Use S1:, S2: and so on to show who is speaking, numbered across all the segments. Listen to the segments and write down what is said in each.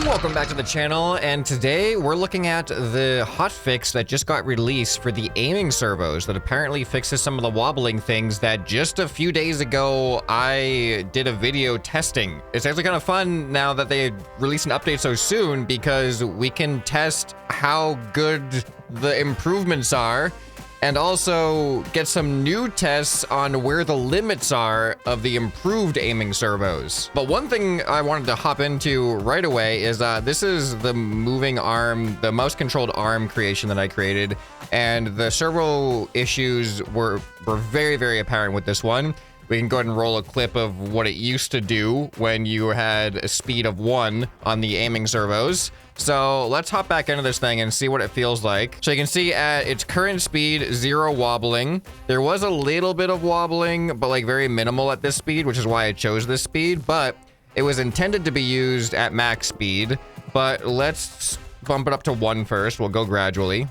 S1: Welcome back to the channel, and today we're looking at the hotfix that just got released for the aiming servos that apparently fixes some of the wobbling things that just a few days ago I did a video testing. It's actually kind of fun now that they released an update so soon because we can test how good the improvements are and also get some new tests on where the limits are of the improved aiming servos. But one thing I wanted to hop into right away is this is the moving arm, the mouse controlled arm creation that I created, and the servo issues were very, very apparent with this one. We can go ahead and roll a clip of what it used to do when you had a speed of 1 on the aiming servos. So let's hop back into this thing and see what it feels like. So you can see at its current speed, 0 wobbling. There was a little bit of wobbling, but like very minimal at this speed, which is why I chose this speed. But it was intended to be used at max speed. But let's bump it up to 1 first. We'll go gradually.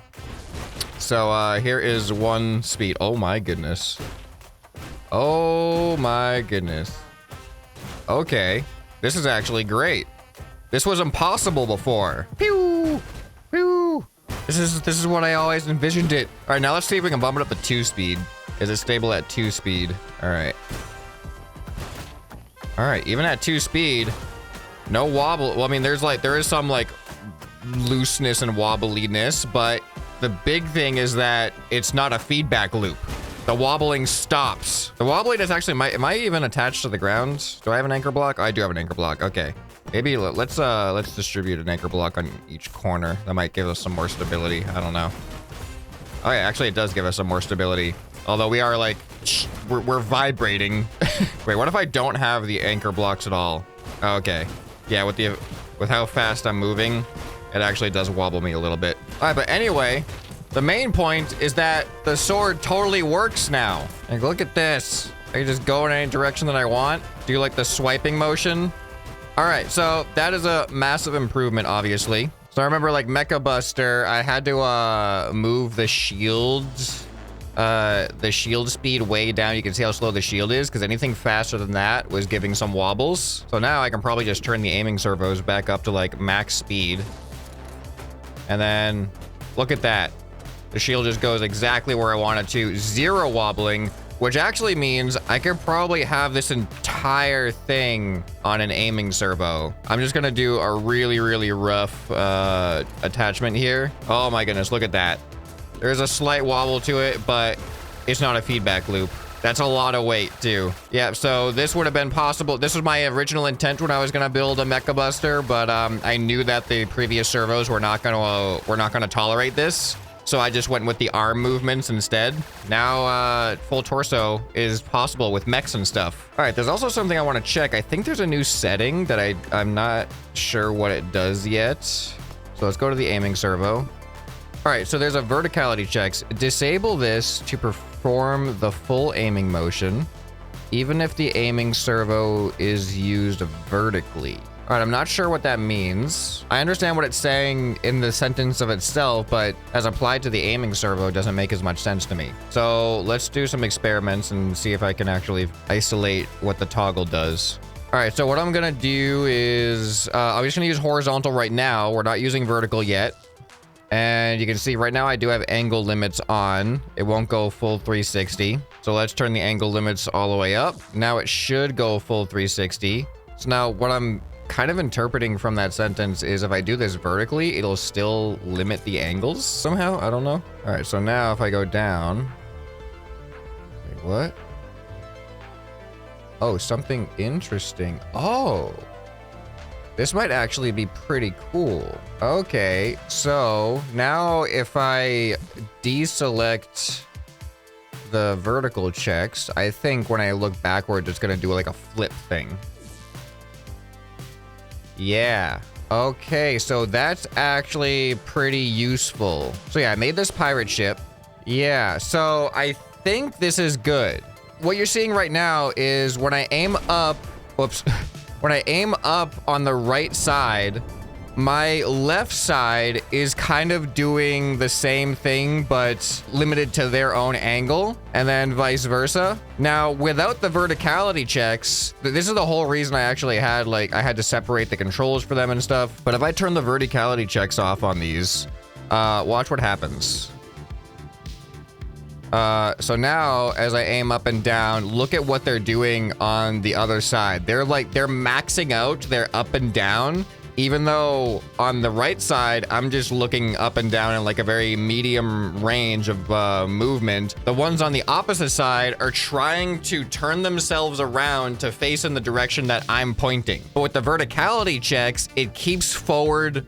S1: So here is 1 speed. Oh my goodness. Oh my goodness. Okay, this is actually great. This was impossible before. Pew! Pew! This is what I always envisioned it. All right, now let's see if we can bump it up to 2 speed. Is it stable at 2 speed? All right. All right, even at 2 speed, no wobble. Well, I mean, there is some like looseness and wobbliness, but the big thing is that it's not a feedback loop. The wobbling stops. The wobbling is actually, am I even attached to the ground? Do I have an anchor block? I do have an anchor block. Okay. Maybe let's distribute an anchor block on each corner. That might give us some more stability. I don't know. Oh yeah, actually it does give us some more stability. Although we are like, we're vibrating. Wait, what if I don't have the anchor blocks at all? Oh, okay. Yeah, with how fast I'm moving, it actually does wobble me a little bit. All right, but anyway, the main point is that the sword totally works now. Like, look at this. I can just go in any direction that I want. Do like the swiping motion. All right, so that is a massive improvement, obviously. So I remember like Mecha Buster, I had to move the shield speed way down. You can see how slow the shield is because anything faster than that was giving some wobbles. So now I can probably just turn the aiming servos back up to like max speed. And then look at that. The shield just goes exactly where I want it to. 0 wobbling, which actually means I could probably have this entire thing on an aiming servo. I'm just gonna do a really, really rough attachment here. Oh my goodness, look at that. There's a slight wobble to it, but it's not a feedback loop. That's a lot of weight too. Yeah, so this would have been possible. This was my original intent when I was gonna build a Mecha Buster, but I knew that the previous servos were not gonna tolerate this. So I just went with the arm movements instead. Now full torso is possible with mechs and stuff. All right, there's also something I want to check. I think there's a new setting that I'm not sure what it does yet. So let's go to the aiming servo. All right, so there's a verticality checks. Disable this to perform the full aiming motion, even if the aiming servo is used vertically. All right, I'm not sure what that means. I understand what it's saying in the sentence of itself, but as applied to the aiming servo, it doesn't make as much sense to me. So let's do some experiments and see if I can actually isolate what the toggle does. All right, so what I'm gonna do is, I'm just gonna use horizontal right now. We're not using vertical yet. And you can see right now I do have angle limits on. It won't go full 360. So let's turn the angle limits all the way up. Now it should go full 360. So now what I'm kind of interpreting from that sentence is if I do this vertically, it'll still limit the angles somehow. I don't know. All right, so now if I go down, wait, what? Oh, something interesting. Oh, this might actually be pretty cool. Okay, so now if I deselect the vertical checks, I think when I look backwards, it's gonna do like a flip thing. Yeah. Okay, so that's actually pretty useful. So yeah, I made this pirate ship. Yeah, so I think this is good. What you're seeing right now is when I aim up, whoops, when I aim up on the right side, my left side is kind of doing the same thing, but limited to their own angle, and then vice versa. Now, without the verticality checks, this is the whole reason I actually had, like, I had to separate the controls for them and stuff. But if I turn the verticality checks off on these, watch what happens. So now, as I aim up and down, look at what they're doing on the other side. They're maxing out their up and down, even though on the right side, I'm just looking up and down in like a very medium range of movement. The ones on the opposite side are trying to turn themselves around to face in the direction that I'm pointing. But with the verticality checks, it keeps forward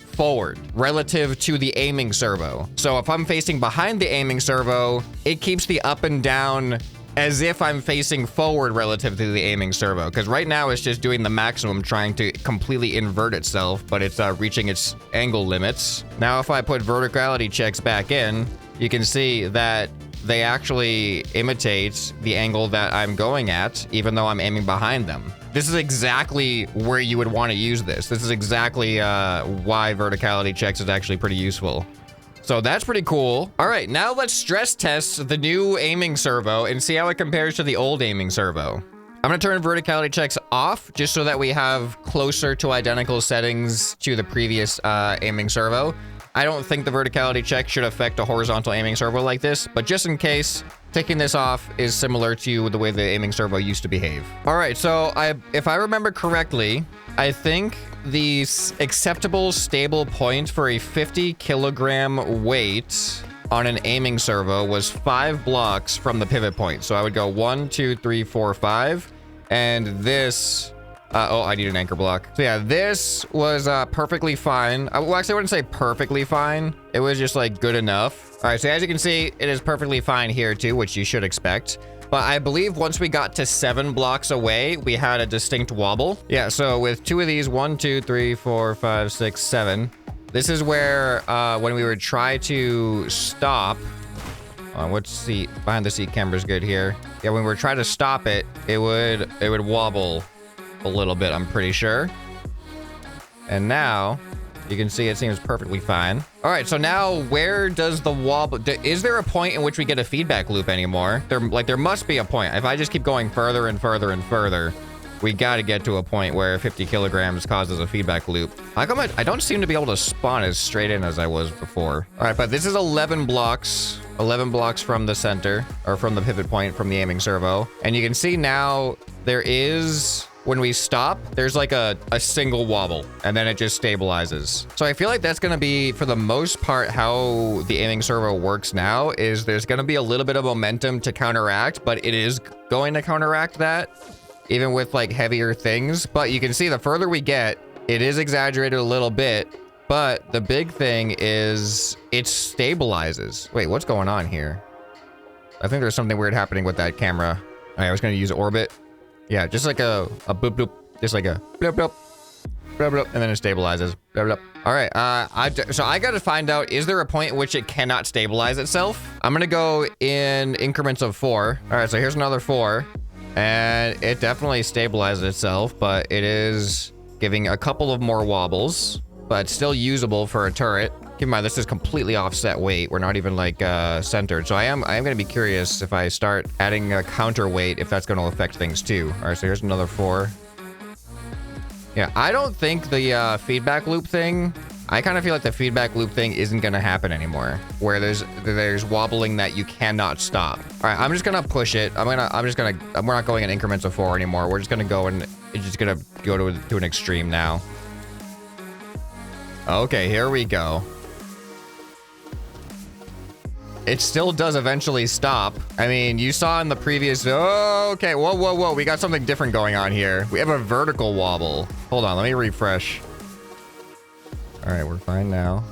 S1: relative to the aiming servo. So if I'm facing behind the aiming servo, it keeps the up and down as if I'm facing forward relative to the aiming servo. Because right now it's just doing the maximum, trying to completely invert itself, but it's reaching its angle limits. Now, if I put verticality checks back in, you can see that they actually imitate the angle that I'm going at, even though I'm aiming behind them. This is exactly where you would want to use this. This is exactly why verticality checks is actually pretty useful. So that's pretty cool. All right, now let's stress test the new aiming servo and see how it compares to the old aiming servo. I'm gonna turn verticality checks off just so that we have closer to identical settings to the previous aiming servo. I don't think the verticality check should affect a horizontal aiming servo like this, but just in case, taking this off is similar to the way the aiming servo used to behave. All right, so if I remember correctly, I think the acceptable stable point for a 50 kilogram weight on an aiming servo was 5 blocks from the pivot point. So I would go 1, 2, 3, 4, 5. And this, oh, I need an anchor block. So yeah, this was perfectly fine. Well, actually, I wouldn't say perfectly fine. It was just like good enough. All right, so as you can see, it is perfectly fine here too, which you should expect. But I believe once we got to 7 blocks away, we had a distinct wobble. Yeah, so with 2 of these, 1, 2, 3, 4, 5, 6, 7. This is where when we would try to stop, what seat? Behind the seat camera's good here. Yeah, when we were trying to stop it, it would wobble a little bit, I'm pretty sure. And now you can see it seems perfectly fine. All right, so now where does the wobble, is there a point in which we get a feedback loop anymore? There must be a point. If I just keep going further and further and further, we got to get to a point where 50 kilograms causes a feedback loop. How come I don't seem to be able to spawn as straight in as I was before? All right, but this is 11 blocks from the center, or from the pivot point from the aiming servo. And you can see now there is, when we stop, there's like a single wobble, and then it just stabilizes. So I feel like that's gonna be, for the most part, how the aiming servo works now, is there's gonna be a little bit of momentum to counteract, but it is going to counteract that, even with like heavier things. But you can see the further we get, it is exaggerated a little bit, but the big thing is it stabilizes. Wait, what's going on here? I think there's something weird happening with that camera. All right, I was gonna use orbit. Yeah, just like a boop boop, just like a bloop bloop, bloop bloop, and then it stabilizes. Bloop bloop. All right, so I gotta find out, is there a point at which it cannot stabilize itself? I'm gonna go in increments of 4. All right, so here's another 4. And it definitely stabilizes itself, but it is giving a couple of more wobbles, but still usable for a turret. Keep in mind, this is completely offset weight. We're not even like centered. So I am gonna be curious if I start adding a counterweight, if that's gonna affect things too. All right, so here's another 4. Yeah, I don't think the feedback loop thing, I kind of feel like the feedback loop thing isn't gonna happen anymore, where there's wobbling that you cannot stop. All right, I'm just gonna push it. We're not going in increments of 4 anymore. We're just gonna go and it's just gonna go to an extreme now. Okay, here we go. It still does eventually stop. I mean, you saw in the previous, oh, okay, whoa, whoa, whoa. We got something different going on here. We have a vertical wobble. Hold on, let me refresh. All right, we're fine now.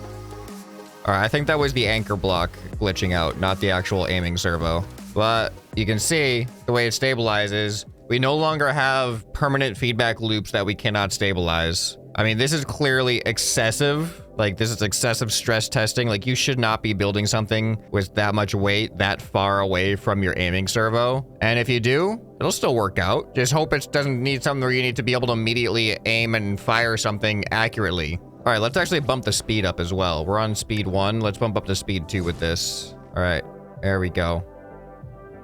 S1: All right, I think that was the anchor block glitching out, not the actual aiming servo. But you can see the way it stabilizes, we no longer have permanent feedback loops that we cannot stabilize. I mean, this is clearly excessive. Like, this is excessive stress testing. Like, you should not be building something with that much weight that far away from your aiming servo. And if you do, it'll still work out. Just hope it doesn't need something where you need to be able to immediately aim and fire something accurately. All All right, let's actually bump the speed up as well. We're on speed 1. Let's bump up to speed 2 with this. All right, there we go.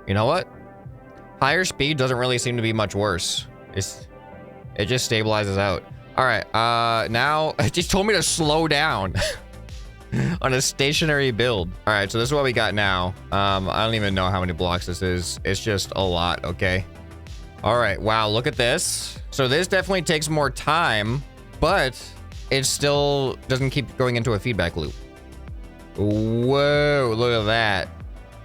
S1: You know what? Higher speed doesn't really seem to be much worse. It just stabilizes out. All right, now it just told me to slow down on a stationary build. All right, so this is what we got now. I don't even know how many blocks this is. It's just a lot, okay? All right, wow, look at this. So this definitely takes more time, but it still doesn't keep going into a feedback loop. Whoa, look at that.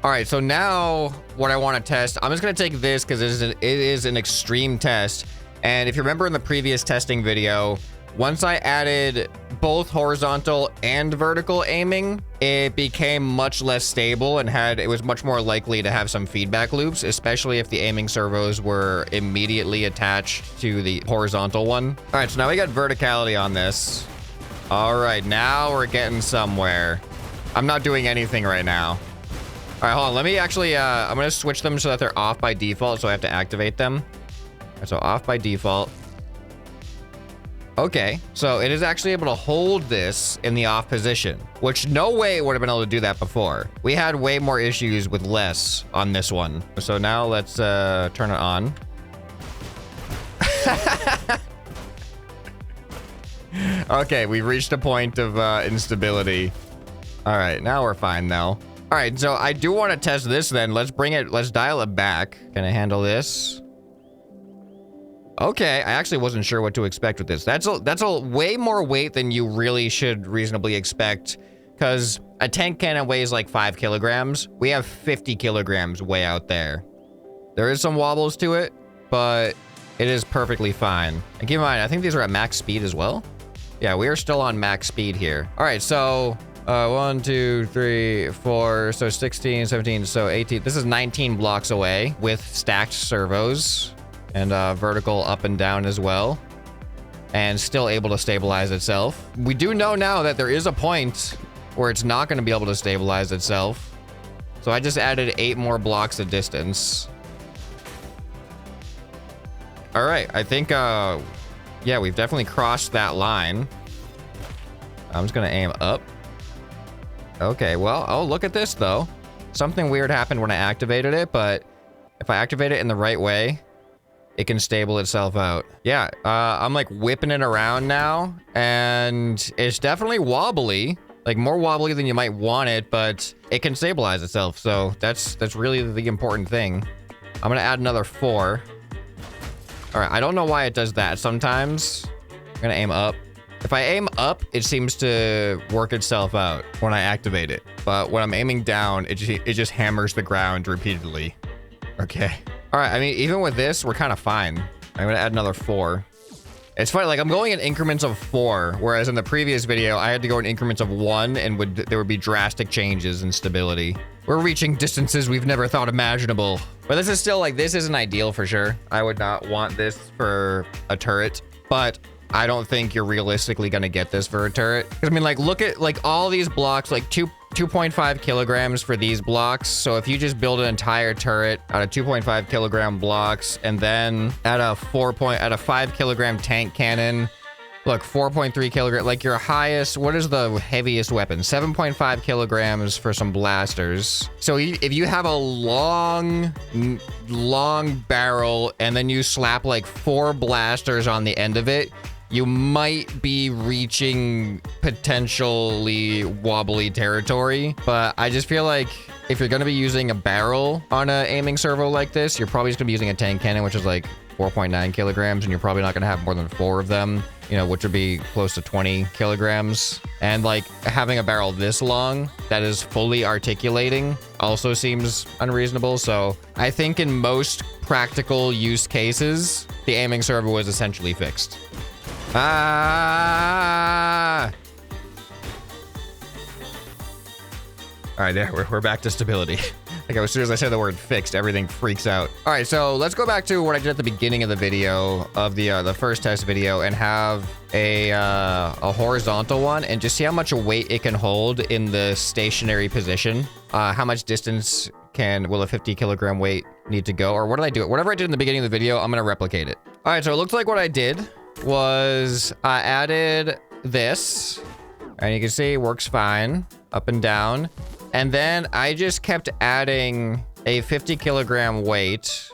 S1: All right, so now what I want to test, I'm just going to take this because it is an extreme test. And if you remember in the previous testing video, once I added both horizontal and vertical aiming, it became much less stable and it was much more likely to have some feedback loops, especially if the aiming servos were immediately attached to the horizontal one. All right, so now we got verticality on this. All right, now we're getting somewhere. I'm not doing anything right now. All right, hold on. Let me actually, I'm going to switch them so that they're off by default, so I have to activate them. All right, so off by default. Okay, so it is actually able to hold this in the off position, which no way it would have been able to do that before. We had way more issues with less on this one. So now let's turn it on. Okay, we've reached a point of instability. All right, now we're fine though. All right, so I do want to test this then. Let's dial it back. Can I handle this? Okay, I actually wasn't sure what to expect with this. That's a way more weight than you really should reasonably expect, because a tank cannon weighs like 5 kilograms. We have 50 kilograms way out there. There is some wobbles to it, but it is perfectly fine. And keep in mind, I think these are at max speed as well. Yeah, we are still on max speed here. All right, so 1, 2, 3, 4, so 16, 17, so 18. This is 19 blocks away with stacked servos. And vertical up and down as well, and still able to stabilize itself. We do know now that there is a point where it's not going to be able to stabilize itself. So I just added 8 more blocks of distance. All right, I think, yeah, we've definitely crossed that line. I'm just going to aim up. Okay, well, oh, look at this though. Something weird happened when I activated it, but if I activate it in the right way, it can stable itself out. Yeah, I'm like whipping it around now, and it's definitely wobbly, like more wobbly than you might want it, but it can stabilize itself. So that's really the important thing. I'm gonna add another 4. All right, I don't know why it does that. Sometimes I'm gonna aim up. If I aim up, it seems to work itself out when I activate it. But when I'm aiming down, it just hammers the ground repeatedly. Okay. All right, I mean, even with this, we're kind of fine. I'm gonna add another 4. It's funny, like I'm going in increments of 4, whereas in the previous video, I had to go in increments of 1 and there would be drastic changes in stability. We're reaching distances we've never thought imaginable. But this is still like, this isn't ideal for sure. I would not want this for a turret, but I don't think you're realistically gonna get this for a turret. I mean, like, look at like all these blocks, like 2.5 kilograms for these blocks. So if you just build an entire turret out of 2.5 kilogram blocks, and then at a 5 kilogram tank cannon, look, 4.3 kilogram, like your highest, what is the heaviest weapon? 7.5 kilograms for some blasters. So if you have a long barrel and then you slap like 4 blasters on the end of it, you might be reaching potentially wobbly territory. But I just feel like if you're going to be using a barrel on an aiming servo like this, you're probably just going to be using a tank cannon, which is like 4.9 kilograms, and you're probably not going to have more than 4 of them, you know, which would be close to 20 kilograms. And like having a barrel this long that is fully articulating also seems unreasonable. So I think in most practical use cases, the aiming servo is essentially fixed. Ah! All right, there, we're back to stability. Like as soon as I say the word fixed, everything freaks out. All right, so let's go back to what I did at the beginning of the video, of the first test video, and have a horizontal one, and just see how much weight it can hold in the stationary position. How much distance will a 50 kilogram weight need to go? Or what did I do? Whatever I did in the beginning of the video, I'm gonna replicate it. All right, so it looks like what I did was I added this, and you can see it works fine up and down. And then I just kept adding a 50 kilogram weight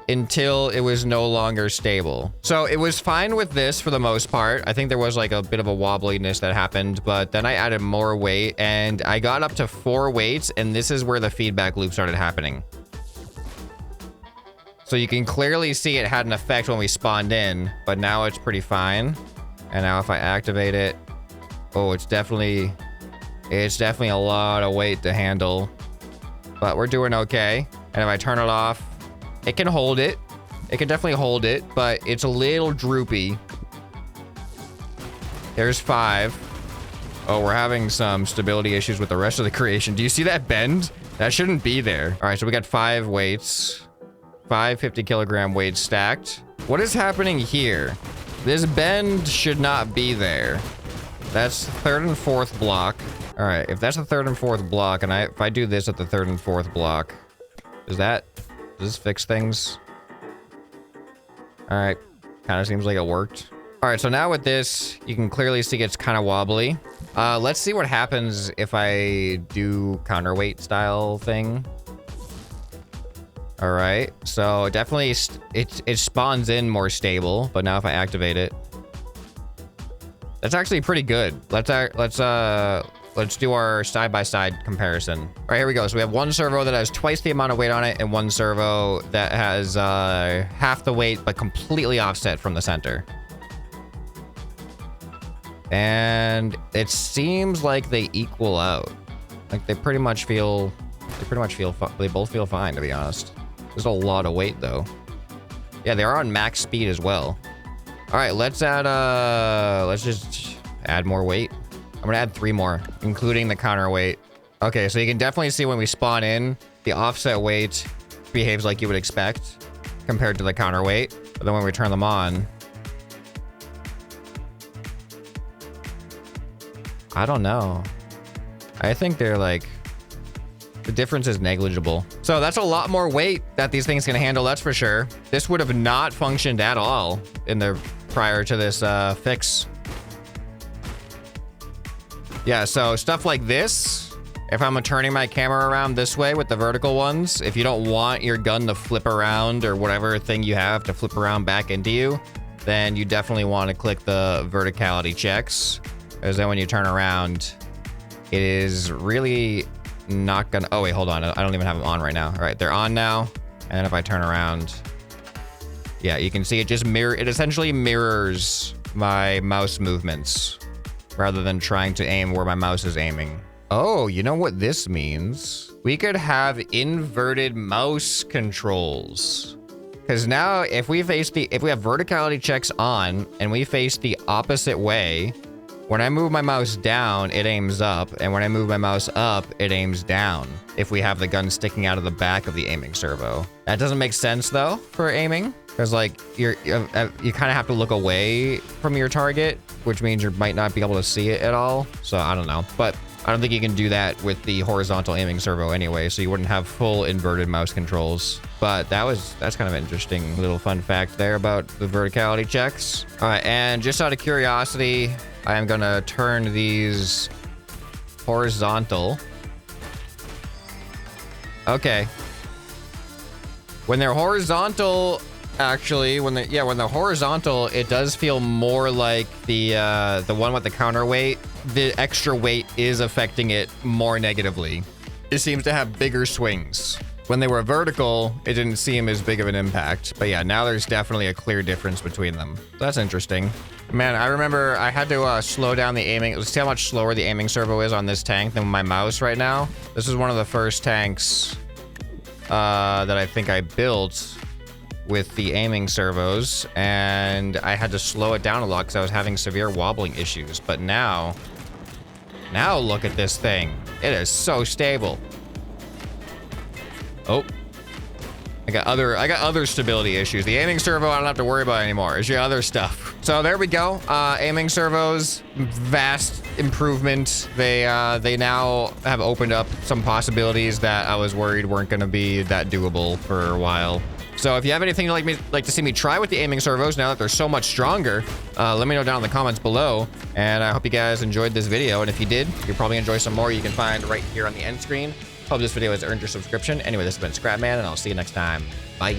S1: until it was no longer stable. So it was fine with this for the most part. I think there was like a bit of a wobbliness that happened, but then I added more weight and I got up to 4 weights, and this is where the feedback loop started happening. So you can clearly see it had an effect when we spawned in, but now it's pretty fine. And now if I activate it, oh, it's definitely a lot of weight to handle, but we're doing okay. And if I turn it off, it can hold it. It can definitely hold it, but it's a little droopy. There's 5. Oh, we're having some stability issues with the rest of the creation. Do you see that bend? That shouldn't be there. All right, so we got 5 weights. 5 50 kilogram weights stacked. What is happening here? This bend should not be there. That's 3rd and 4th block. All right, if that's the 3rd and 4th block, and if I do this at the 3rd and 4th block, does this fix things? All right, kind of seems like it worked. All right, so now with this, you can clearly see it's kind of wobbly. Let's see what happens if I do counterweight style thing. All right, so definitely it spawns in more stable, but now if I activate it, that's actually pretty good. Let's do our side-by-side comparison. All right, here we go. So we have one servo that has twice the amount of weight on it and one servo that has half the weight, but completely offset from the center. And it seems like they equal out. Like they both feel fine, to be honest. There's a lot of weight though. Yeah, they are on max speed as well. All right, let's just add more weight. I'm gonna add 3 more, including the counterweight. Okay, so you can definitely see when we spawn in, the offset weight behaves like you would expect compared to the counterweight. But then when we turn them on, I don't know. I think they're like, the difference is negligible. So that's a lot more weight that these things can handle, that's for sure. This would have not functioned at all in the prior to this fix. Yeah, so stuff like this, if I'm turning my camera around this way with the vertical ones, if you don't want your gun to flip around or whatever thing you have to flip around back into you, then you definitely want to click the verticality checks. Because then when you turn around, it is really not gonna, oh wait, hold on. I don't even have them on right now. All right, they're on now. And then if I turn around, yeah, you can see it just it essentially mirrors my mouse movements, rather than trying to aim where my mouse is aiming. Oh, you know what this means? We could have inverted mouse controls. Because now if we have verticality checks on and we face the opposite way, when I move my mouse down, it aims up. And when I move my mouse up, it aims down. If we have the gun sticking out of the back of the aiming servo. That doesn't make sense though for aiming. Because like you kind of have to look away from your target, which means you might not be able to see it at all. So I don't know, but I don't think you can do that with the horizontal aiming servo anyway. So you wouldn't have full inverted mouse controls. But that's kind of an interesting little fun fact there about the verticality checks. All right, and just out of curiosity, I am gonna turn these horizontal. Okay. When they're horizontal, actually, when they're horizontal, it does feel more like the one with the counterweight. The extra weight is affecting it more negatively. It seems to have bigger swings. When they were vertical, it didn't seem as big of an impact. But yeah, now there's definitely a clear difference between them. That's interesting. Man, I remember I had to slow down the aiming. Let's see how much slower the aiming servo is on this tank than my mouse right now. This is one of the first tanks that I think I built with the aiming servos, and I had to slow it down a lot because I was having severe wobbling issues. But now look at this thing. It is so stable. Oh, I got other stability issues. The aiming servo I don't have to worry about anymore. It's your other stuff. So there we go. Aiming servos, vast improvement. They now have opened up some possibilities that I was worried weren't going to be that doable for a while. So if you have anything you'd like to see me try with the aiming servos now that they're so much stronger, let me know down in the comments below. And I hope you guys enjoyed this video. And if you did, you'll probably enjoy some more you can find right here on the end screen. Hope this video has earned your subscription. Anyway, this has been ScrapMan, and I'll see you next time. Bye.